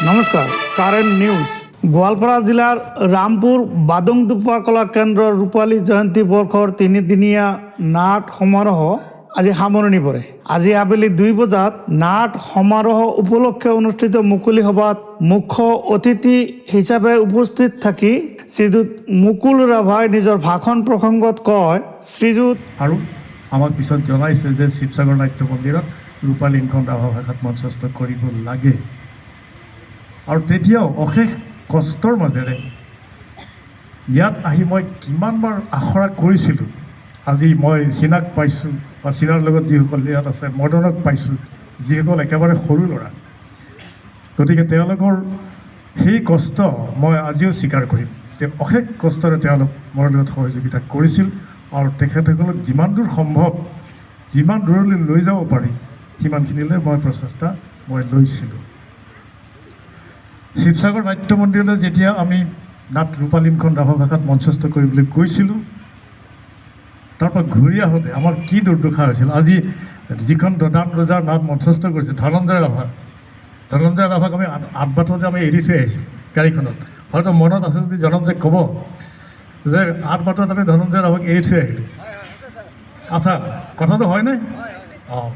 নমস্কাৰ current news Goalpara জিলাৰ ৰামপুৰ বাদংদুপা কলা কেন্দ্ৰৰ ৰূপালী জয়ন্তী বৰ্ষৰ তিনিদিনীয়া নাট সমাৰোহ আজি সামৰণি পৰে। আজি আবেলি 2 বজাত নাট সমাৰোহ উপলক্ষে অনুষ্ঠিত মুকলি সভাত মুখ্য অতিথি হিচাপে উপস্থিত থাকি শ্ৰীযুত মুকুল ৰাভাই নিজৰ ভাষণ প্ৰসংগত কয়, শ্ৰীযুত আৰু আমাক পিছত জনাইছে যে শিৱসাগৰ নাট্য মন্দিৰত ৰূপালীখন ৰাভা ভাষাত মঞ্চস্থ কৰিব লাগে। আৰু তেতিয়াও অশেষ কষ্টৰ মাজেৰে ইয়াত আহি মই কিমানবাৰ আখৰা কৰিছিলোঁ। আজি মই চীনাক পাইছোঁ বা চীনাৰ লগত যিসকল ইয়াত আছে মদনক পাইছোঁ, যিসকল একেবাৰে সৰু ল'ৰা। গতিকে তেওঁলোকৰ সেই কষ্ট মই আজিও স্বীকাৰ কৰিম যে অশেষ কষ্টৰে তেওঁলোক মোৰ লগত সহযোগিতা কৰিছিল আৰু তেখেতসকলক যিমান দূৰ সম্ভৱ, যিমান দূৰলৈ লৈ যাব পাৰি সিমানখিনিলৈ মই প্ৰচেষ্টা লৈছিলোঁ। শিৱসাগৰ নাট্য মন্দিৰলৈ যেতিয়া আমি নাট ৰূপালীখন ৰাভা ভাষাত মঞ্চস্থ কৰিবলৈ গৈছিলোঁ, তাৰপৰা ঘূৰি আহোঁতে আমাৰ কি দুৰ্দশা হৈছিল। আজি যিখন দদান ৰজাৰ নাট মঞ্চস্থ কৰিছে ধনঞ্জয় ৰাভাক আমি 8 বাটতে আমি এৰি থৈ আহিছিলোঁ গাড়ীখনত। হয়তো মনত আছে যদি জনঞ্জয় ক'ব যে 8 বাটত আমি ধনঞ্জয় ৰাভাক এৰি থৈ আহিলোঁ। আচ্ছা, কথাটো হয়নে? অঁ,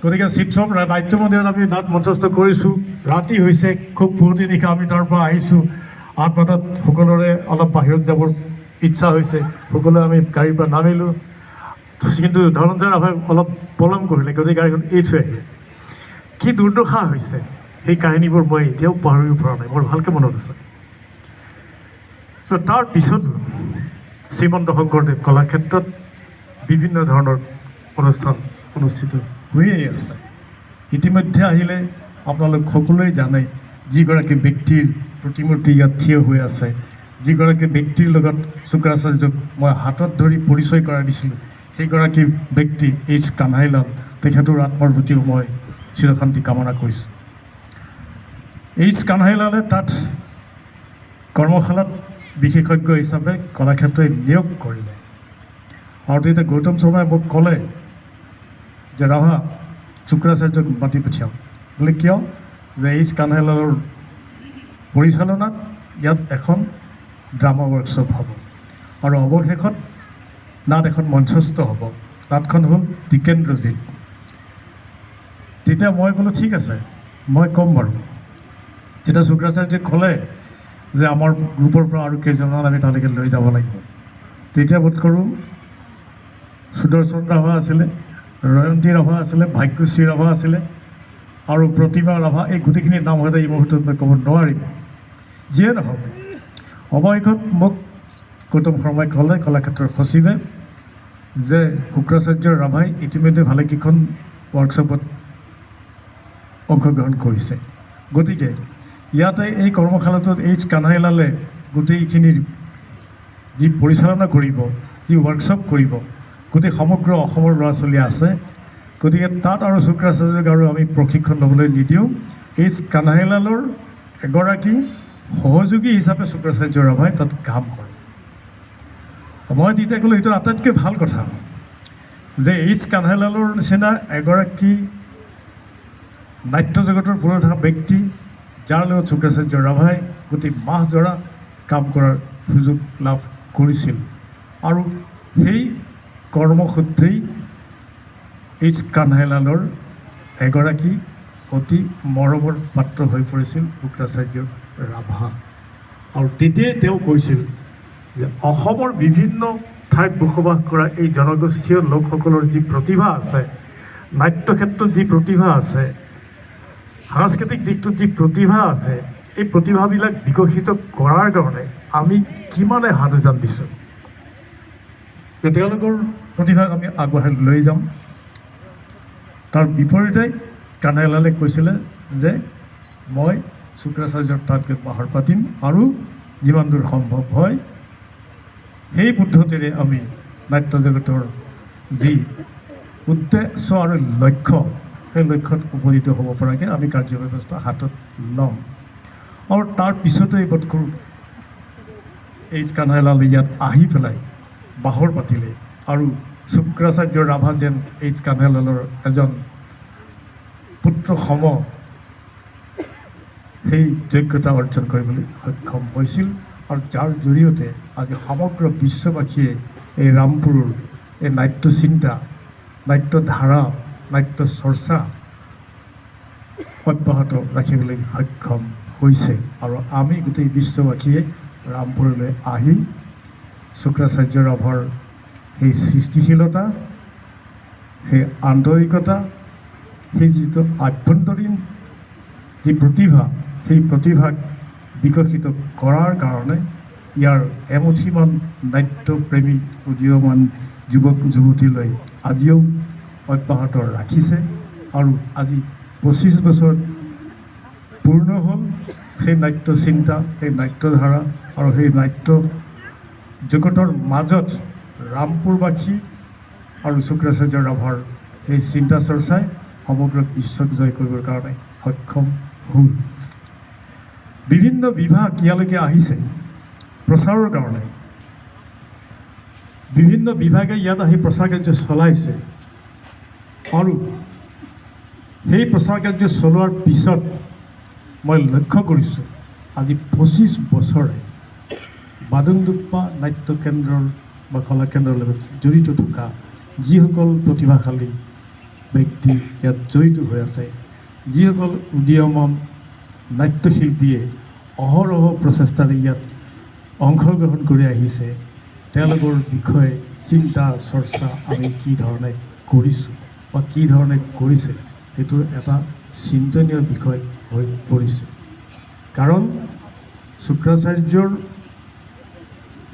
গতিকে শিৱসাগৰ নাট্য মন্দিৰত আমি নাট মঞ্চস্থ কৰিছোঁ। ৰাতি হৈছে, খুব পুৱতি নিশা আমি তাৰ পৰা আহিছোঁ। 8 বাটত সকলোৰে অলপ বাহিৰত যাবৰ ইচ্ছা হৈছে, সকলোৱে আমি গাড়ীৰ পৰা নামিলোঁ। কিন্তু ধনঞ্জয় ৰাভাই অলপ পলম কৰিলে, গতিকে গাড়ীখন এৰি থৈ আহিলে। কি দুৰ্দশা হৈছে সেই কাহিনীবোৰ মই এতিয়াও পাহৰিব পৰা নাই, মোৰ ভালকৈ মনত আছে। চ' তাৰ পিছতো শ্ৰীমন্ত শংকৰদেৱ কলাক্ষেত্ৰত বিভিন্ন ধৰণৰ অনুষ্ঠান অনুষ্ঠিত হৈয়ে আছে। ইতিমধ্যে আহিলে আপোনালোক সকলোৱে জানে যিগৰাকী ব্যক্তিৰ প্ৰতিমূৰ্তি ইয়াত থিয় হৈ আছে, যিগৰাকী ব্যক্তিৰ লগত শুক্ৰাচাৰ্যক মই হাতত ধৰি পৰিচয় কৰাই দিছিলোঁ, সেইগৰাকী ব্যক্তি এইচ কানাইলাল। তেখেতৰ আত্মাৰ প্ৰতিও মই চিৰশান্তি কামনা কৰিছোঁ। এইচ কানাইলালে তাত কৰ্মশালাত বিশেষজ্ঞ হিচাপে কলাক্ষেত্ৰই নিয়োগ কৰিলে। আৰু তেতিয়া গৌতম শৰ্মাই মোক ক'লে যে ৰাভা শুক্ৰাচাৰ্যক মাতি পঠিয়াওঁ বোলে। কিয়? যে এইচ কানাইলালৰ পৰিচালনাত ইয়াত এখন ড্ৰামা ৱৰ্কশ্বপ হ'ব আৰু অৱশেষত নাট এখন মঞ্চস্থ হ'ব। নাটখন হ'ল টিকেন্দ্ৰজিৎ। তেতিয়া মই ক'লোঁ ঠিক আছে, মই ক'ম বাৰু। তেতিয়া শুক্ৰাচাৰ্যই ক'লে যে আমাৰ গ্ৰুপৰ পৰা আৰু কেইজনমান আমি তালৈকে লৈ যাব লাগিব। তেতিয়া বোধ কৰোঁ সুদৰ্শন ৰাভা আছিলে, ৰয়ন্তী ৰাভা আছিলে, ভাগ্যশ্ৰী ৰাভা আছিলে আৰু প্ৰতিমা ৰাভা। এই গোটেইখিনিৰ নাম হয়তো এই মুহূৰ্তত মই ক'ব নোৱাৰিম। যিয়ে নহওক, অৱশেষত মোক গৌতম শৰ্মাই ক'লে, কলাক্ষেত্ৰৰ সচিবে, যে শুক্ৰাচাৰ্য ৰাভাই ইতিমধ্যে ভালেকেইখন ৱৰ্কশ্বপত অংশগ্ৰহণ কৰিছে। গতিকে ইয়াতে এই কৰ্মশালাটোত এইচ কানাইলালে গোটেইখিনিৰ যি পৰিচালনা কৰিব, যি ৱৰ্কশ্বপ কৰিব, গোটেই সমগ্ৰ অসমৰ ল'ৰা ছোৱালী আছে। গতিকে তাত আৰু শুক্ৰাচাৰ্যক আৰু আমি প্ৰশিক্ষণ ল'বলৈ নিদিওঁ। এইচ কানাইলালৰ এগৰাকী সহযোগী হিচাপে শুক্ৰাচাৰ্য ৰাভাই তাত কাম কৰে। মই তেতিয়া ক'লোঁ এইটো আটাইতকৈ ভাল কথা যে এইচ কানাইলালৰ নিচিনা এগৰাকী নাট্য জগতৰ পুৰোধা ব্যক্তি, যাৰ লগত শুক্ৰাচাৰ্য ৰাভাই গোটেই মাহজোৰা কাম কৰাৰ সুযোগ লাভ কৰিছিল। আৰু সেই কৰ্মসূত্ৰেই এইচ কানাইলালৰ এগৰাকী অতি মৰমৰ পাত্ৰ হৈ পৰিছিল শুক্ৰাচাৰ্য ৰাভা। আৰু তেতিয়াই তেওঁ কৈছিল যে অসমৰ বিভিন্ন ঠাইত বসবাস কৰা এই জনগোষ্ঠীয় লোকসকলৰ যি প্ৰতিভা আছে, নাট্য ক্ষেত্ৰত যি প্ৰতিভা আছে, সাংস্কৃতিক দিশটোত যি প্ৰতিভা আছে, এই প্ৰতিভাবিলাক বিকশিত কৰাৰ কাৰণে আমি কিমানে হাত উজান দিছোঁ। যে তেওঁলোকৰ প্ৰতিভাক আমি আগবঢ়াই লৈ যাম। তাৰ বিপৰীতে কানাইলালে কৈছিলে যে মই শুক্ৰাচাৰ্যৰ তাত গৈ পাহাৰ পাতিম আৰু যিমান দূৰ সম্ভৱ হয় সেই পদ্ধতিৰে আমি নাট্য জগতৰ যি উদ্দেশ্য আৰু লক্ষ্য, সেই লক্ষ্যত উপনীত হ'ব পৰাকৈ আমি কাৰ্যব্যৱস্থা হাতত ল'ম। আৰু তাৰ পিছতেই বোধ কৰোঁ এইচ কানাইলালে ইয়াত আহি পেলাই বাহৰ পাতিলে আৰু শুক্ৰাচাৰ্য ৰাভা যেন এইচ কানাইলালৰ এজন পুত্ৰ সম সেই যোগ্যতা অৰ্জন কৰিবলৈ সক্ষম হৈছিল আৰু যাৰ জৰিয়তে আজি সমগ্ৰ বিশ্ববাসীয়ে এই ৰামপুৰৰ এই নাট্য চিন্তা, নাট্য ধাৰা, নাট্য চৰ্চা অব্যাহত ৰাখিবলৈ সক্ষম হৈছে। আৰু আমি গোটেই বিশ্ববাসীয়ে ৰামপুৰলৈ আহি শুক্ৰাচাৰ্য ৰাভাৰ সেই সৃষ্টিশীলতা, সেই আন্তৰিকতা, সেই যিটো আভ্যন্তৰীণ যি প্ৰতিভা, সেই প্ৰতিভাক বিকশিত কৰাৰ কাৰণে ইয়াৰ এমুঠিমান নাট্যপ্ৰেমী উদীয়মান যুৱক যুৱতীলৈ আজিও অব্যাহত ৰাখিছে। আৰু আজি 25 বছৰ পূৰ্ণ হ'ল সেই নাট্য চিন্তা, সেই নাট্যধাৰা আৰু সেই নাট্য জগতৰ মাজত ৰামপুৰবাসী আৰু শুক্ৰাচাৰ্য ৰাভাৰ এই চিন্তা চৰ্চাই সমগ্ৰ বিশ্বক জয় কৰিবৰ কাৰণে সক্ষম হ'ল। বিভিন্ন বিভাগ ইয়ালৈকে আহিছে প্ৰচাৰৰ কাৰণে, বিভিন্ন বিভাগে ইয়াত আহি প্ৰচাৰ কাৰ্য চলাইছে। আৰু সেই প্ৰচাৰ কাৰ্য চলোৱাৰ পিছত মই লক্ষ্য কৰিছোঁ আজি 25 বছৰে বাদুংডুপ্পা নাট্য কেন্দ্ৰৰ বা কলাকেন্দ্ৰৰ লগত জড়িত থকা যিসকল প্ৰতিভাশালী ব্যক্তি ইয়াত জড়িত হৈ আছে, যিসকল উদীয়মান নাট্যশিল্পীয়ে অহৰহ প্ৰচেষ্টাৰে ইয়াত অংশগ্ৰহণ কৰি আহিছে, তেওঁলোকৰ বিষয়ে চিন্তা চৰ্চা আমি কি ধৰণে কৰিছোঁ বা কি ধৰণে কৰিছে সেইটো এটা চিন্তনীয় বিষয় হৈ পৰিছে। কাৰণ শুক্ৰাচাৰ্যৰ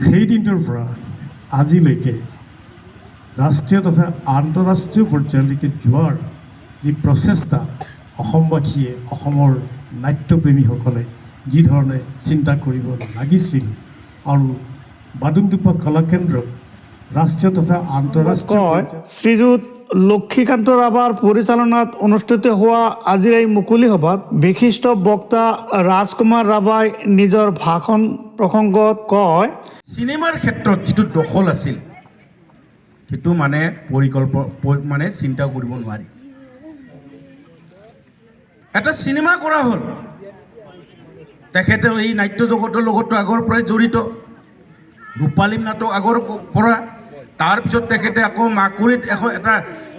সেই দিনটোৰ পৰা আজিলৈকে ৰাষ্ট্ৰীয় তথা আন্তঃৰাষ্ট্ৰীয় পৰ্যায়লৈকে যোৱাৰ যি প্ৰচেষ্টা অসমবাসীয়ে, অসমৰ নাট্যপ্ৰেমীসকলে যি ধৰণে চিন্তা কৰিব লাগিছিল আৰু বাদুংডুপ্পা কলাকেন্দ্ৰক ৰাষ্ট্ৰীয় তথা আন্তঃৰাষ্ট্ৰীয় কয় শ্ৰীযুত লক্ষীকান্ত ৰাভাৰ পৰিচালনাত অনুষ্ঠিত হোৱা আজিৰ এই মুকলি সভাত বিশিষ্ট বক্তা ৰাজকুমাৰ ৰাভাই নিজৰ ভাষণ প্ৰসংগত কয়, চিনেমাৰ ক্ষেত্ৰত যিটো দখল আছিল সেইটো মানে চিন্তা কৰিব নোৱাৰি। এটা চিনেমা কৰা হ'ল, তেখেতে এই নাট্য জগতৰ লগতো আগৰ পৰাই জড়িত, ৰূপালীম নাটক আগৰ পৰা। তাৰপিছত তেখেতে আকৌ মাকুৰিত এটা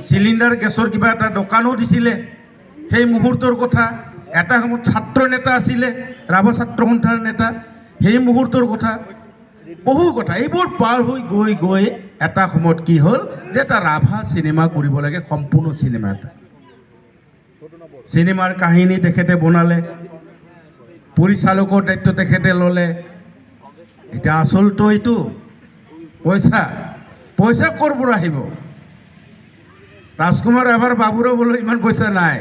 চিলিণ্ডাৰ গেছৰ কিবা এটা দোকানো দিছিলে। সেই মুহূৰ্তৰ কথা, এটা সময়ত ছাত্ৰ নেতা আছিলে, ৰাভা ছাত্ৰ সন্থাৰ নেতা, সেই মুহূৰ্তৰ কথা, বহু কথা এইবোৰ পাৰ হৈ গৈ গৈ এটা সময়ত কি হ'ল যে এটা ৰাভা চিনেমা কৰিব লাগে, সম্পূৰ্ণ চিনেমা এটা। চিনেমাৰ কাহিনী তেখেতে বনালে, পৰিচালকৰ দায়িত্ব তেখেতে ল'লে। এতিয়া আচলটো এইটো পইচা ক'ৰ পৰা আহিব? ৰাজকুমাৰ ৰাভাৰ বাবুৰো বোলো ইমান পইচা নাই,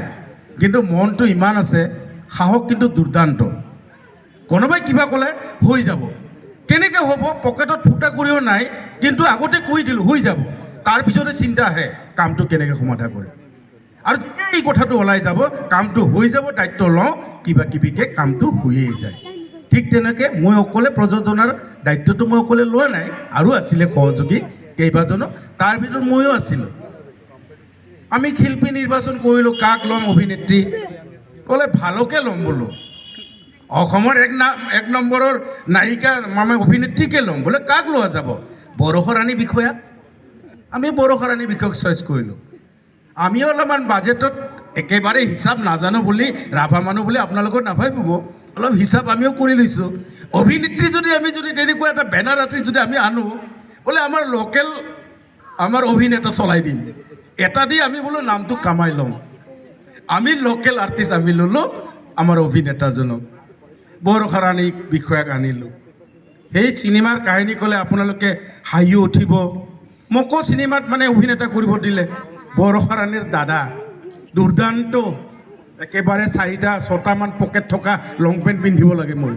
কিন্তু মনটো ইমান আছে, সাহস কিন্তু দুৰ্দান্ত। কোনোবাই কিবা ক'লে হৈ যাব, কেনেকৈ হ'ব? পকেটত ফুটা কৰিও নাই, কিন্তু আগতে কৈ দিলোঁ হৈ যাব। তাৰপিছতে চিন্তা আহে কামটো কেনেকৈ সমাধা কৰিম, আৰু এই কথাটো ওলাই যাব, কামটো হৈ যাব, দায়িত্ব লওঁ, কিবা কিবিকৈ কামটো হৈয়ে যায়। ঠিক তেনেকৈ মই অকলে প্ৰযোজনাৰ দায়িত্বটো মই অকলে লোৱা নাই, আৰু আছিলে সহযোগী কেইবাজনো, তাৰ ভিতৰত ময়ো আছিলোঁ। আমি শিল্পী নিৰ্বাচন কৰিলোঁ, কাক ল'ম অভিনেত্ৰী, ক'লে ভালকে ল'ম বোলো, অসমৰ এক নম্বৰৰ নায়িকা মানে অভিনেত্ৰীকে ল'ম। বোলে কাক লোৱা যাব? বৰষাৰাণী বিষয়া। আমি বৰষাৰাণী বিষয়ক চইচ কৰিলোঁ। আমিও অলপমান বাজেটত একেবাৰে হিচাপ নাজানো বুলি, ৰাভা মানুহ বুলি আপোনালোকৰ নাভাবিব, অলপ হিচাপ আমিও কৰি লৈছোঁ। অভিনেত্ৰী আমি যদি তেনেকুৱা এটা বেনাৰ আৰ্টিষ্ট যদি আমি আনো, বোলে আমাৰ লোকেল আমাৰ অভিনেতা চলাই দিম, এটা দি আমি বোলো নামটো কামাই ল'ম। আমি লোকেল আৰ্টিষ্ট আমি ল'লোঁ, আমাৰ অভিনেতাজনক বৰষাৰাণী বিষয়াক আনিলোঁ। সেই চিনেমাৰ কাহিনী ক'লে আপোনালোকে হাঁহিও উঠিব। মোকো চিনেমাত মানে অভিনেতা কৰিব দিলে, বৰষাৰাণীৰ দাদা, দুৰ্দান্ত, একেবাৰে 4-6টামান পকেট থকা লং পেণ্ট পিন্ধিব লাগে মই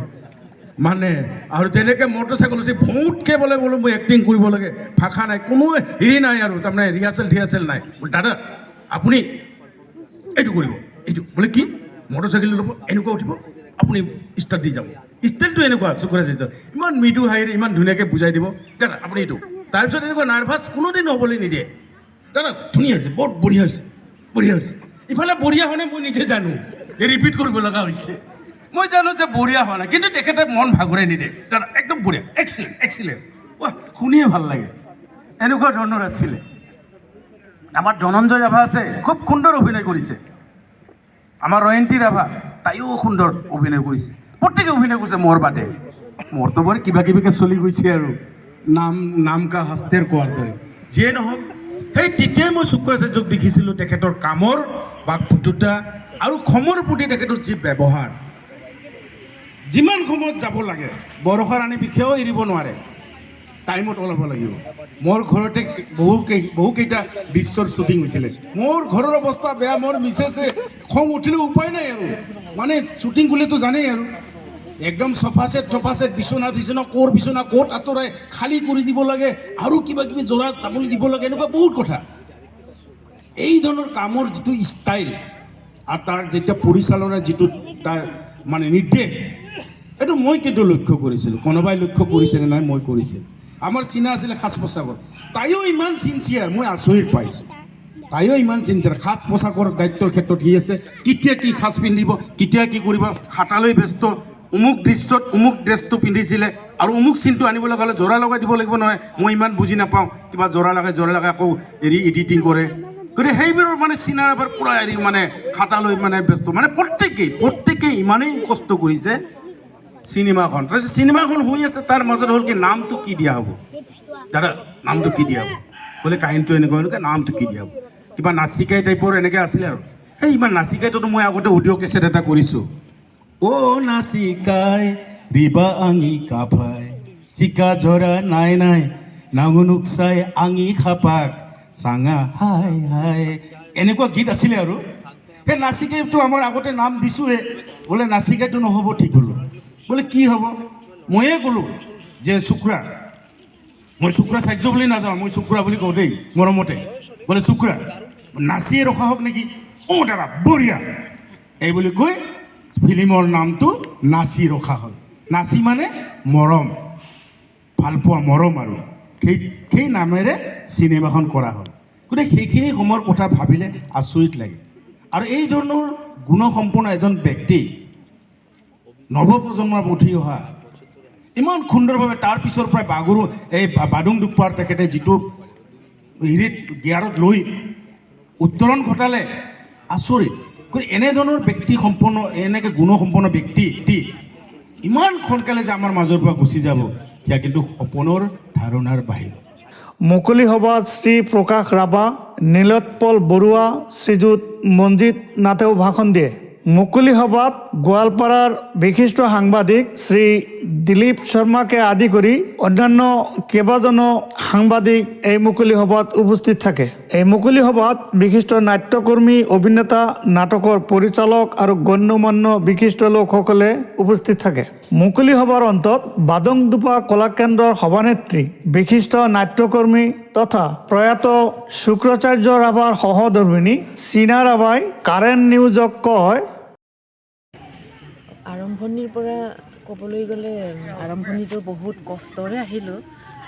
মানে, আৰু যেনেকৈ মটৰচাইকেল উঠি ভৌতকৈ বোলো মই এক্টিং কৰিব লাগে, ভাষা নাই, কোনো হেৰি নাই, আৰু তাৰমানে ৰিহাৰ্চেল নাই। দাদা আপুনি এইটো কৰিব, এইটো বোলে কি মটৰচাইকেল ল'ব, এনেকুৱা উঠিব, আপুনি ষ্টাৰ্ট দি যাব, ষ্টাইলটো এনেকুৱা শুক্ৰাচাৰ্য ইমান মৃদু হাঁহিৰে ইমান ধুনীয়াকৈ বুজাই দিব, দাদা আপুনি এইটো। তাৰপিছত এনেকুৱা নাৰ্ভাছ কোনোদিন হ'বলৈ নিদিয়ে, দাদা ধুনীয়া হৈছে, বৰ বঢ়িয়া হৈছে। ইফালে বঢ়িয়া হ'লে মই নিজে জানো, ৰিপিট কৰিব লগা হৈছে। মই জানো যে বঢ়িয়া হোৱা নাই, কিন্তু তেখেতে মন ভাগৰাই নিদিয়ে, দাদা একদম বঢ়িয়া, এক্সিলেণ্ট এক্সিলেণ্ট, শুনিয়ে ভাল লাগে, এনেকুৱা ধৰণৰ আছিলে। আমাৰ ধনঞ্জয় ৰাভা আছে, খুব সুন্দৰ অভিনয় কৰিছে। আমাৰ ৰয়ন্তী ৰাভা, তাইও সুন্দৰ অভিনয় কৰিছে, প্ৰত্যেকে অভিনয় কৰিছে মোৰ বাদে। মোৰতো বৰ কিবা কিবিকে চলি গৈছে আৰু নাম কা হাস্তেৰ কোৱাৰ দৰে। যিয়ে নহওক, সেই তেতিয়াই মই শুক্ৰাচাৰ্যক দেখিছিলোঁ তেখেতৰ কামৰ বাকপটুতা আৰু সময়ৰ প্ৰতি তেখেতৰ যি ব্যৱহাৰ। যিমান সময়ত যাব লাগে, বৰষাৰ আনি বিষয়েও এৰিব নোৱাৰে, টাইমত ওলাব লাগিব। মোৰ ঘৰতে বহুকেইটা দৃশ্যৰ শ্বুটিং হৈছিলে। মোৰ ঘৰৰ অৱস্থা বেয়া, মোৰ মিছেছে খং উঠিলে উপায় নাই আৰু, মানে শ্বুটিং কৰিলেতো জানেই আৰু, একদম চফা ছেট বিচনা বিচনা ক'ত আঁতৰাই খালী কৰি দিব লাগে, আৰু কিবা কিবি জোৰা তামোল দিব লাগে, এনেকুৱা বহুত কথা। এই ধৰণৰ কামৰ যিটো ষ্টাইল আৰু তাৰ যেতিয়া পৰিচালনাৰ যিটো তাৰ মানে নিৰ্দেশ, এইটো মই কিন্তু লক্ষ্য কৰিছিলোঁ। কোনোবাই লক্ষ্য কৰিছেনে নাই, মই কৰিছিলোঁ। আমাৰ চিনা আছিলে সাজ পোছাকৰ, তাইও ইমান চিনচিয়াৰ, মই আচৰিত পাইছোঁ। তাইও ইমান চিনচিয়াৰ, সাজ পোছাকৰ দায়িত্বৰ ক্ষেত্ৰত কি আছে, কেতিয়া কি সাজ পিন্ধিব, কেতিয়া কি কৰিব, হাতালৈ ব্যস্ত, অমুক দৃশ্যত অমুক ড্ৰেছটো পিন্ধিছিলে আৰু অমুক চিনটো আনিব লগা হ'লে জোৰা লগাই দিব লাগিব নহয়। মই ইমান বুজি নাপাওঁ, কিবা জোৰা লগাই আকৌ এডিটিং কৰে, গতিকে সেইবোৰৰ মানে চিনা এবাৰ পূৰা মানে খাতালৈ মানে ব্যস্ত, মানে প্ৰত্যেকেই ইমানেই কষ্ট কৰিছে চিনেমাখন। তাৰপিছত চিনেমাখন হৈ আছে, তাৰ মাজত হ'ল কি, নামটো কি দিয়া হ'ব দাদা, নামটো কি দিয়া হ'ব, বোলে কাহিনীটো এনেকুৱা নামটো কি দিয়া হ'ব, কিবা নাচিকাই টাইপৰ এনেকৈ আছিলে আৰু। সেই ইমান নাচিকাইটোতো মই আগতে অডিঅ' কেছেট এটা কৰিছোঁ। অ' নাচিকাই ৰিবা আঙি কাফাই, চিকা ঝৰা নাই নাঙুনুক চাই আঙি খাপাক চাঙা হাই হাই, এনেকুৱা গীত আছিলে আৰু। সেই নাচিকাইটো আমাৰ আগতে নাম দিছোঁহে, বোলে নাচিকাইটো নহ'ব, ঠিক হ'লো, বোলে কি হ'ব, ময়ে ক'লোঁ যে শুক্ৰা, মই শুক্ৰাচাৰ্য বুলি নাযাওঁ, মই শুক্ৰা বুলি কওঁ দেই মৰমতে, বোলে শুক্ৰা নাচিয়ে ৰখা হওক নেকি, অ' দাদা বঢ়িয়া, এই বুলি কৈ ফিল্মৰ নামটো নাচি ৰখা হ'ল। নাচি মানে মৰম, ভালপোৱা মৰম, আৰু সেই নামেৰে চিনেমাখন কৰা হ'ল। গতিকে সেইখিনি সময়ৰ কথা ভাবিলে আচৰিত লাগে। আৰু এই ধৰণৰ গুণসম্পন্ন এজন ব্যক্তি, নৱপ্ৰজন্মৰ উঠি অহা, ইমান সুন্দৰভাৱে তাৰ পিছৰ পৰাই বাদুং দুপ্পাৰ তেখেতে যিটো হেৰিত গিয়াৰত লৈ উত্তৰণ ঘটালে, আচৰিত। গতিকে এনেধৰণৰ এনেকৈ গুণসম্পন্ন ব্যক্তি ইমান সোনকালে যে আমাৰ মাজৰ পৰা গুচি যাব, সেয়া কিন্তু সপোনৰ ধাৰণাৰ বাহিৰত। মুকলি সভাত শ্ৰী প্ৰকাশ ৰাভা, নীলোৎপল বৰুৱা, শ্ৰীযুত মঞ্জিত নাথেও ভাষণ দিয়ে। মুকলি সভাত গোৱালপাৰাৰ বিশিষ্ট সাংবাদিক শ্ৰী দিলীপ শৰ্মাকে আদি কৰি অন্যান্য কেইবাজনো সাংবাদিক এই মুকলি সভাত উপস্থিত থাকে। এই মুকলি সভাত বিশিষ্ট নাট্যকৰ্মী, অভিনেতা, নাটকৰ পৰিচালক আৰু গণ্যমান্য বিশিষ্ট লোকসকলে উপস্থিত থাকে। মুকলি সভাৰ অন্তত বাদংডুপা কলাকেন্দ্ৰৰ সভানেত্ৰী, বিশিষ্ট নাট্যকৰ্মী তথা প্ৰয়াত শুক্ৰাচাৰ্য ৰাভাৰ সহধৰ্মিনী চীনা ৰাভাই কাৰেণ্ট নিউজক কয়, আৰম্ভণিৰ পৰা ক'বলৈ গ'লে আৰম্ভণিটো বহুত কষ্টৰে আহিলোঁ।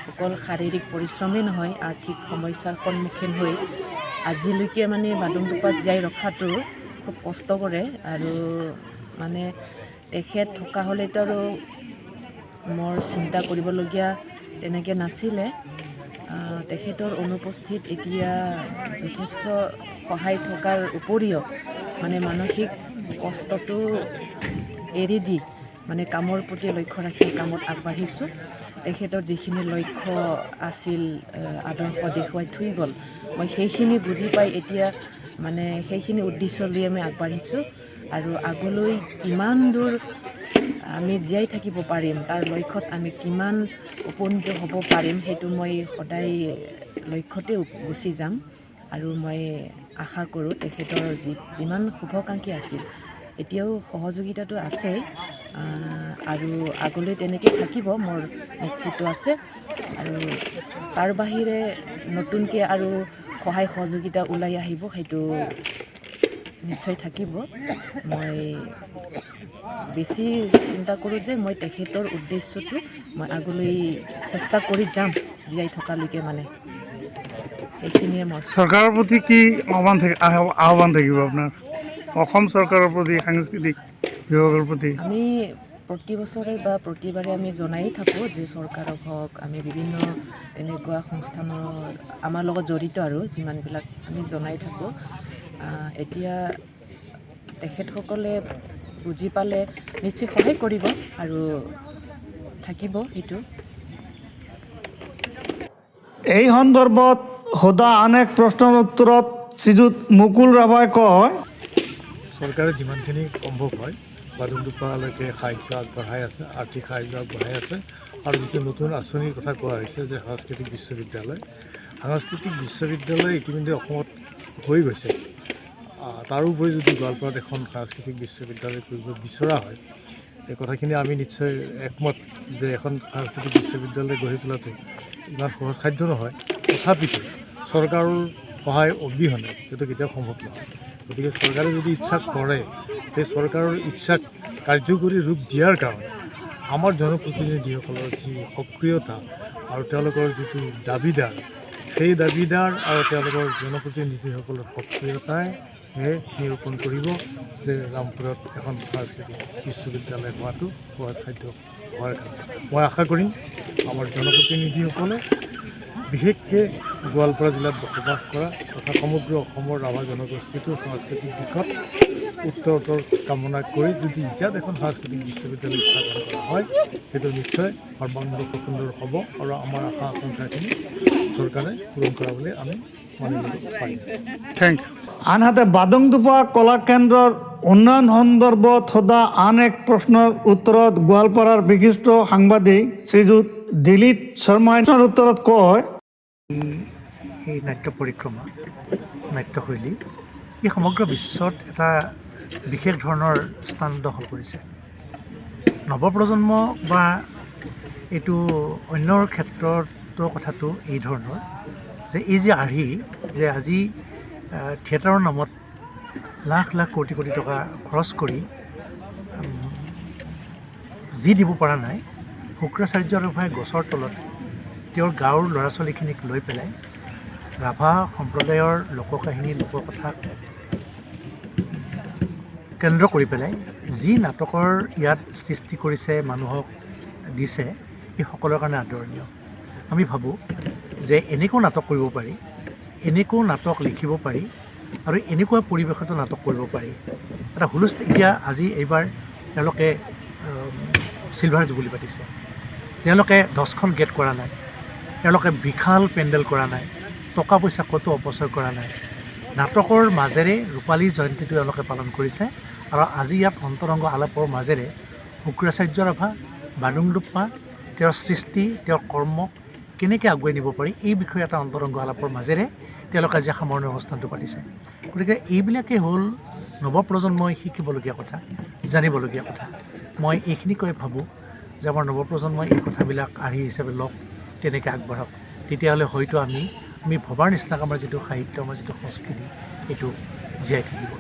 অকল শাৰীৰিক পৰিশ্ৰমেই নহয়, আৰ্থিক সমস্যাৰ সন্মুখীন হৈ আজিলৈকে মানে বাদংডুপাত জীয়াই ৰখাটো খুব কষ্ট কৰে। আৰু মানে তেখেত থকা হ'লেতো আৰু মোৰ চিন্তা কৰিবলগীয়া তেনেকৈ নাছিলে। তেখেতৰ অনুপস্থিত এতিয়া যথেষ্ট সহায় থকাৰ উপৰিও মানে মানসিক কষ্টটো এৰি দি মানে কামৰ প্ৰতি লক্ষ্য ৰাখি কামত আগবাঢ়িছোঁ। তেখেতৰ যিখিনি লক্ষ্য আছিল, আদৰ্শ দেখুৱাই থৈ গ'ল, মই সেইখিনি বুজি পাই এতিয়া মানে সেইখিনি উদ্দেশ্য লৈ আমি আগবাঢ়িছোঁ। আৰু আগলৈ কিমান দূৰ আমি জীয়াই থাকিব পাৰিম, তাৰ লক্ষ্যত আমি কিমান উপনীত হ'ব পাৰিম, সেইটো মই সদায় লক্ষ্যতে গুচি যাম। আৰু মই আশা কৰোঁ তেখেতৰ যিমান শুভাকাংক্ষী আছিল, এতিয়াও সহযোগিতাটো আছে আৰু আগলৈ তেনেকৈ থাকিব মোৰ নিশ্চিত আছে। আৰু তাৰ বাহিৰে নতুনকৈ আৰু সহায় সহযোগিতা ওলাই আহিব, সেইটো নিশ্চয় থাকিব। মই বেছি চিন্তা কৰোঁ যে মই তেখেতৰ উদ্দেশ্যটো মই আগলৈ চেষ্টা কৰি যাম জীয়াই থকালৈকে, মানে এইখিনিয়ে মই। চৰকাৰৰ প্ৰতি কি আহ্বান থাকিব আপোনাৰ, অসম চৰকাৰৰ প্ৰতি সাংস্কৃতিক বিভাগৰ প্ৰতি? আমি প্ৰতি বছৰে বা প্ৰতিবাৰে আমি জনাই থাকোঁ যে চৰকাৰক হওক আমি বিভিন্ন তেনেকুৱা সংস্থানৰ আমাৰ লগত জড়িত আৰু যিমানবিলাক আমি জনাই থাকোঁ। এতিয়া তেখেতসকলে বুজি পালে নিশ্চয় সহায় কৰিব আৰু থাকিব সেইটো। এই সন্দৰ্ভত সোধা আন এক প্ৰশ্নৰ উত্তৰত শ্ৰীযুত মুকুল ৰাভাই কয়, চৰকাৰে যিমানখিনি সম্ভৱ হয় বাডুংদুপ্পালৈকে সাহায্য আগবঢ়াই আছে, আৰ্থিক সাহায্য আগবঢ়াই আছে। আৰু যিটো নতুন আঁচনিৰ কথা কোৱা হৈছে যে সাংস্কৃতিক বিশ্ববিদ্যালয় ইতিমধ্যে অসমত হৈ গৈছে। তাৰোপৰি যদি গোৱালপাৰাত এখন সাংস্কৃতিক বিশ্ববিদ্যালয় কৰিব বিচৰা হয়, এই কথাখিনি আমি নিশ্চয় একমত যে এখন সাংস্কৃতিক বিশ্ববিদ্যালয় গঢ়ি তোলাটো ইমান সহজসাধ্য নহয়। তথাপিতো চৰকাৰৰ সহায় অবিহনে সেইটো কেতিয়াও সম্ভৱ নহয়। গতিকে চৰকাৰে যদি ইচ্ছা কৰে, সেই চৰকাৰৰ ইচ্ছাক কাৰ্যকৰী ৰূপ দিয়াৰ কাৰণে আমাৰ জনপ্ৰতিনিধিসকলৰ যি সক্ৰিয়তা আৰু তেওঁলোকৰ যিটো দাবীদাৰ, সেই দাবীদাৰ আৰু তেওঁলোকৰ জনপ্ৰতিনিধিসকলৰ সক্ৰিয়তাই নিৰূপণ কৰিব যে ৰামপুৰত এখন সাংস্কৃতিক বিশ্ববিদ্যালয় হোৱাটো সহজসাধ্য হোৱাৰ কাৰণে। মই আশা কৰিম আমাৰ জনপ্ৰতিনিধিসকলে বিশেষকৈ গোৱালপাৰা জিলাত বসবাস কৰা তথা সমগ্ৰ অসমৰ ৰাভা জনগোষ্ঠীটোৰ সাংস্কৃতিক দিশত উত্তৰোত্তৰ কামনা কৰি যদি ইয়াত এখন সাংস্কৃতিক বিশ্ববিদ্যালয় স্থাপন কৰা হয়, সেইটো নিশ্চয় সৰ্বাংগ সুন্দৰ হ'ব আৰু আমাৰ আশা আকাংক্ষাখিনি চৰকাৰে পূৰণ কৰাবলৈ আমি মানি ল'ব পাৰিম। Thank you. আনহাতে বাডুংদুপ্পা কলা কেন্দ্ৰৰ উন্নয়ন সন্দৰ্ভত সোধা আন এক প্ৰশ্নৰ উত্তৰত গোৱালপাৰাৰ বিশিষ্ট সাংবাদিক শ্ৰীযুত দিলীপ শৰ্মাই উত্তৰত কয়, এই নাট্য পৰিক্ৰমা, নাট্যশৈলী ই সমগ্ৰ বিশ্বত এটা বিশেষ ধৰণৰ স্থান দখল কৰিছে। নৱপ্ৰজন্ম বা এইটো অন্যৰ ক্ষেত্ৰতো কথাটো এই ধৰণৰ যে এই যে আৰ্হি যে আজি থিয়েটাৰৰ নামত লাখ লাখ কোটি কোটি টকা খৰচ কৰি যি দিব পৰা নাই, শুক্ৰাচাৰ্য ৰাভাই গছৰ তলত তেওঁৰ গাঁৱৰ ল'ৰা ছোৱালীখিনিক লৈ পেলাই ৰাভা সম্প্ৰদায়ৰ লোককাহিনী লোককথা কেন্দ্ৰ কৰি পেলাই যি নাটকৰ ইয়াত সৃষ্টি কৰিছে, মানুহক দিছে, এই সকলোৰে কাৰণে আদৰণীয়। আমি ভাবোঁ যে এনেকৈ নাটক কৰিব পাৰি, এনেকৈ নাটক লিখিব পাৰি আৰু এনেকুৱা পৰিৱেশতো নাটক কৰিব পাৰি। এটা হুলস্থ এতিয়া আজি এইবাৰ তেওঁলোকে চিলভাৰ জুবলি পাতিছে, তেওঁলোকে 10খন গেট কৰা নাই, তেওঁলোকে বিশাল পেণ্ডেল কৰা নাই, টকা পইচা ক'তো অপচয় কৰা নাই, নাটকৰ মাজেৰে ৰূপালী জয়ন্তীটো তেওঁলোকে পালন কৰিছে। আৰু আজি ইয়াত অন্তৰংগ আলাপৰ মাজেৰে শুক্ৰাচাৰ্য ৰাভা, বাডুংদুপ্পা, তেওঁৰ সৃষ্টি, তেওঁৰ কৰ্মক কেনেকৈ আগুৱাই নিব পাৰি এই বিষয়ে এটা অন্তৰংগ আলাপৰ মাজেৰে তেওঁলোকে আজি সামৰণি অনুষ্ঠানটো পাতিছে। গতিকে এইবিলাকেই হ'ল নৱপ্ৰজন্মই শিকিবলগীয়া কথা, জানিবলগীয়া কথা। মই এইখিনি কৈ ভাবোঁ যে আমাৰ নৱপ্ৰজন্মই এই কথাবিলাক আৰ্হি হিচাপে লওক, তেনেকৈ আগবাঢ়ক। তেতিয়াহ'লে হয়তো আমি ভবাৰ নিচিনাকৈ আমাৰ যিটো সাহিত্য, আমাৰ যিটো সংস্কৃতি, এইটো জীয়াই থাকিব।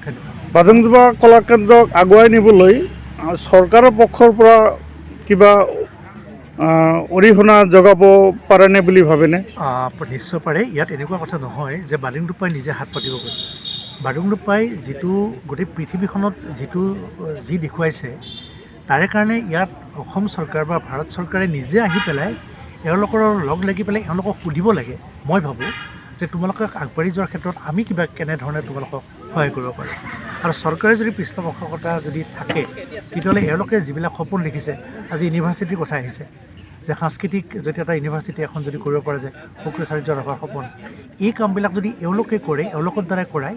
ধন্যবাদ। বাডুংদুপ্পা কলা কেন্দ্ৰক আগুৱাই নিবলৈ চৰকাৰৰ পক্ষৰ পৰা কিবা অৰিহণা যোগাব পাৰেনে বুলি ভাবেনে? নিশ্চয় পাৰে। ইয়াত এনেকুৱা কথা নহয় যে বাডুংদুপ্পাই নিজে হাত পাতিব পাৰে। বাডুংদুপ্পাই যিটো গোটেই পৃথিৱীখনত যি দেখুৱাইছে, তাৰে কাৰণে ইয়াত অসম চৰকাৰ বা ভাৰত চৰকাৰে নিজে আহি পেলাই এওঁলোকৰ লগ লাগি পেলাই এওঁলোকক সুধিব লাগে। মই ভাবোঁ যে তোমালোকক আগবাঢ়ি যোৱাৰ ক্ষেত্ৰত আমি কিবা কেনেধৰণে তোমালোকক সহায় কৰিব পাৰোঁ। আৰু চৰকাৰে যদি পৃষ্ঠপোষকতা যদি থাকে, তেতিয়াহ'লে এওঁলোকে যিবিলাক সপোন দেখিছে, আজি ইউনিভাৰ্চিটিৰ কথা আহিছে যে সাংস্কৃতিক যদি এটা ইউনিভাৰ্চিটি এখন যদি কৰিব পৰা যায়, শুক্ৰাচাৰ্য ৰাভাৰ সপোন, এই কামবিলাক যদি এওঁলোকে কৰে, এওঁলোকৰ দ্বাৰাই কৰাই,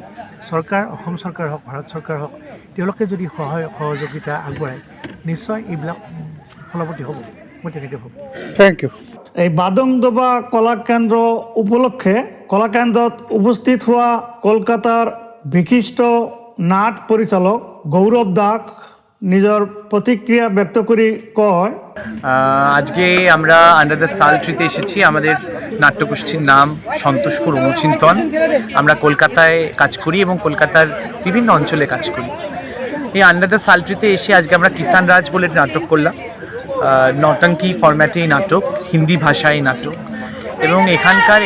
চৰকাৰ, অসম চৰকাৰ হওক, ভাৰত চৰকাৰ হওক, তেওঁলোকে যদি সহযোগিতা আগবঢ়ায়, নিশ্চয় এইবিলাক ফলৱতী হ'ব। মই তেনেকৈ ভাবোঁ। Thank you. এই বাডুংদুপ্পা কলা কেন্দ্ৰ উপলক্ষে কলা কেন্দ্ৰত উপস্থিত হোৱা কলকাতাৰ বিশিষ্ট নাট পৰিচালক গৌরব দাস নিজের প্রতিক্রিয়া ব্যক্ত করে কয়, আজকে আমরা আন্ডার দ্য সাল ট্রিতে এসেছি। আমাদের নাট্যগোষ্ঠীর নাম সন্তোষপুর অনুচিন্তন। আমরা কলকাতায় কাজ করি এবং কলকাতার বিভিন্ন অঞ্চলে কাজ করি। এই আন্ডার দ্য সাল ট্রিতে এসে আজকে আমরা কিষান রাজ বলে নাটক করলাম। নটঙ্কি ফরম্যাটে এই নাটক, হিন্দি ভাষায় এই নাটক। এবং এখানকার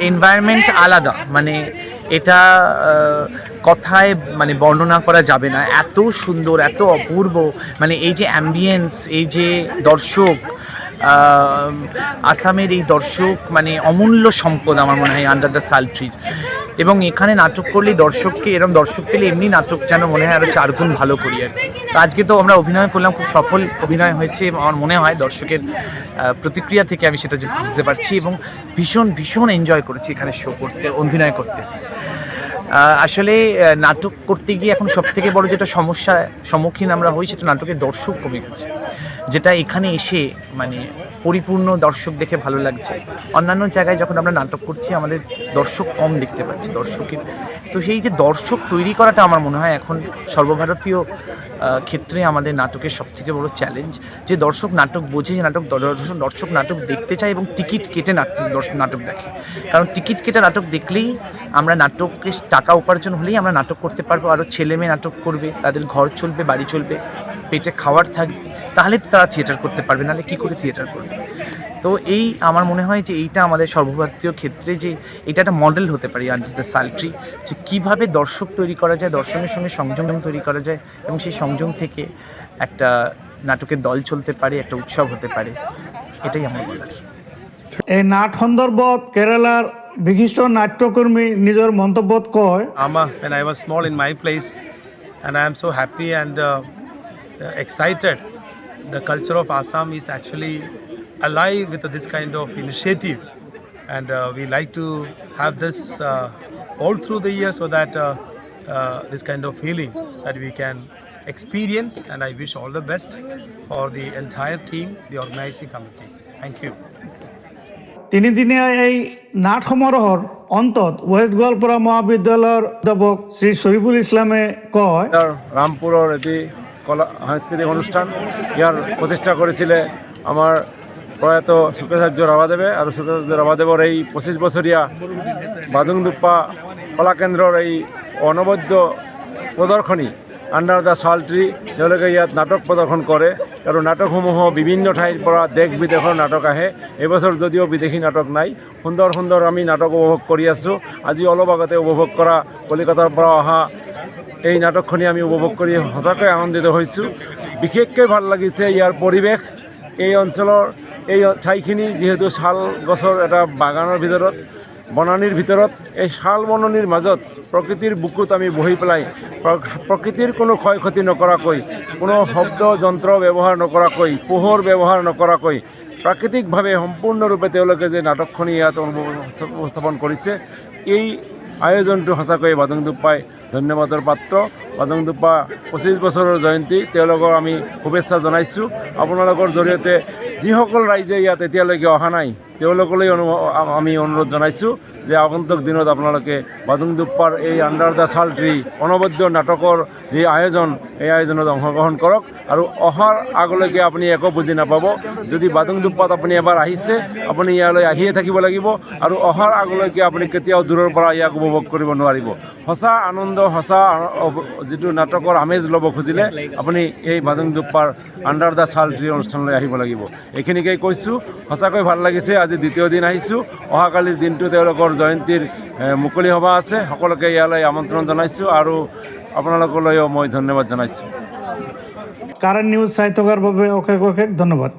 এনভায়রনমেন্ট আলাদা, মানে এটা কথায় মানে বর্ণনা করা যাবে না, এত সুন্দর, এত অপূর্ব, মানে এই যে অ্যাম্বিয়েন্স, এই যে দর্শক, আসামের এই দর্শক মানে অমূল্য সম্পদ আমার মনে হয় আন্ডার দ্য সালট্রির। এবং এখানে নাটক করলেই দর্শককে, এরকম দর্শক পেলে এমনি নাটক যেন মনে হয় আরও 4 গুণ ভালো করি আর কি। তো আজকে তো আমরা অভিনয় করলাম, খুব সফল অভিনয় হয়েছে এবং আমার মনে হয় দর্শকের প্রতিক্রিয়া থেকে আমি সেটা বুঝতে পারছি এবং ভীষণ ভীষণ এনজয় করেছি এখানে শো করতে, অভিনয় করতে। আসলে নাটক করতে গিয়ে এখন সবথেকে বড় যেটা সমস্যার সম্মুখীন আমরা হই সেটা নাটকের দর্শক কমে গেছে, যেটা এখানে এসে মানে পরিপূর্ণ দর্শক দেখে ভালো লাগছে। অন্যান্য জায়গায় যখন আমরা নাটক করছি আমাদের দর্শক কম দেখতে পাচ্ছি দর্শকের, তো সেই যে দর্শক তৈরি করাটা আমার মনে হয় এখন সর্বভারতীয় ক্ষেত্রে আমাদের নাটকের সবথেকে বড় চ্যালেঞ্জ, যে দর্শক নাটক বোঝে, যে দর্শক নাটক দেখতে চায় এবং টিকিট কেটে নাটক দেখে। কারণ টিকিট কেটে নাটক দেখলেই আমরা নাটকের টাকা উপার্জন হলেই আমরা নাটক করতে পারবো, আরও ছেলে মেয়ে নাটক করবে, তাদের ঘর চলবে, বাড়ি চলবে, পেটে খাওয়ার থাকবে, তাহলে তারা থিয়েটার করতে পারবে, নাহলে কী করে থিয়েটার করবে। তো এই আমার মনে হয় যে এইটা আমাদের সর্বভারতীয় ক্ষেত্রে যে এটা একটা মডেল হতে পারে আন্ডার দ্য সালট্রি, যে কীভাবে দর্শক তৈরি করা যায়, দর্শকের সঙ্গে সংযম তৈরি করা যায় এবং সেই সংযম থেকে একটা নাটকের দল চলতে পারে, একটা উৎসব হতে পারে, এটাই আমার বলার। এই নাট সন্দর্ভত কেরালার বিশিষ্ট নাট্যকর্মী নিজের মন্তব্যত কয়, When I was small in my place, and I am so happy and excited. The culture of Assam is actually alive with this kind of initiative, and we like to have this all through the year so that this kind of feeling that we can experience, and I wish all the best for the entire team, the organizing committee. Thank you. তিনিদিনীয়া এই নাট সমাৰোহৰ অন্তত west Goalpara মহাবিদ্যালয়ৰ অধ্যাপক শ্ৰী শৰীফুল ইছলামে কয়, ৰামপুৰেৰ এটি কলা সাংস্কৃতিক অনুষ্ঠান, ইয়াৰ প্ৰতিষ্ঠা কৰেছিলে আমাৰ প্ৰয়াত শুক্ৰাচাৰ্য ৰাভাদেবে। আৰ শুক্ৰাচাৰ্য ৰাভাদেবৰ এই 25 বছৰীয়া বাদুংদুপ্পা কলাকেন্দ্ৰৰ এই অনবদ্য প্ৰদৰ্শনী আণ্ডাৰ দ্য চালট্ৰি, তেওঁলোকে ইয়াত নাটক প্ৰদৰ্শন কৰে আৰু নাটকসমূহ বিভিন্ন ঠাইৰ পৰা দেশ বিদেশৰ নাটক আহে। এইবছৰ যদিও বিদেশী নাটক নাই, সুন্দৰ সুন্দৰ আমি নাটক উপভোগ কৰি আছোঁ। আজি অলপ আগতে উপভোগ কৰা কলিকতাৰ পৰা অহা এই নাটকখনি আমি উপভোগ কৰি সঁচাকৈ আনন্দিত হৈছোঁ। বিশেষকৈ ভাল লাগিছে ইয়াৰ পৰিৱেশ, এই অঞ্চলৰ এই ঠাইখিনি যিহেতু শাল গছৰ এটা বাগানৰ ভিতৰত, বনানীৰ ভিতৰত, এই শাল বননিৰ মাজত প্ৰকৃতিৰ বুকুত আমি বহি পেলাই প্ৰকৃতিৰ কোনো ক্ষয় ক্ষতি নকৰাকৈ, কোনো শব্দ যন্ত্ৰ ব্যৱহাৰ নকৰাকৈ, পোহৰ ব্যৱহাৰ নকৰাকৈ প্ৰাকৃতিকভাৱে সম্পূৰ্ণৰূপে তেওঁলোকে যে নাটকখনি ইয়াত উপস্থাপন কৰিছে, এই আয়োজনটো সঁচাকৈ বাদুংদুপ্পাই ধন্যবাদৰ পাত্ৰ। বাদুংদুপ্পা 25 বছৰৰ জয়ন্তী, তেওঁলোকক আমি শুভেচ্ছা জনাইছোঁ। আপোনালোকৰ জৰিয়তে যিসকল ৰাইজে ইয়াত এতিয়ালৈকে অহা নাই তেওঁলোকলৈ আমি অনুৰোধ জনাইছোঁ যে আগন্তুক দিনত আপোনালোকে বাদুংদুপ্পাৰ এই আণ্ডাৰ দ্য চালট্ৰি অনবদ্য নাটকৰ যি আয়োজন, এই আয়োজনত অংশগ্ৰহণ কৰক। আৰু অহাৰ আগলৈকে আপুনি একো বুজি নাপাব। যদি বাদুংদুপ্পাত আপুনি এবাৰ আহিছে, আপুনি ইয়ালৈ আহিয়ে থাকিব লাগিব, আৰু অহাৰ আগলৈকে আপুনি কেতিয়াও দূৰৰ পৰা ইয়াক উপভোগ কৰিব নোৱাৰিব। সঁচা আনন্দ, সঁচা যিটো নাটকৰ আমেজ ল'ব খুজিলে আপুনি এই বাদুংদুপ্পাৰ আণ্ডাৰ দ্য চালট্ৰি অনুষ্ঠানলৈ আহিব লাগিব। এইখিনিকেই কৈছোঁ। সঁচাকৈ ভাল লাগিছে। আজি দ্বিতীয় দিন আহিছোঁ। অহাকালিৰ দিনটো তেওঁলোকৰ জয়ন্তীৰ মুকলি সভা আছে। সকলোকে ইয়ালৈ আমন্ত্ৰণ জনাইছোঁ আৰু আপোনালোকলৈও মই ধন্যবাদ জনাইছোঁ। কাৰেণ্ট নিউজ চাই থকাৰ বাবে অশেষ অশেষ ধন্যবাদ।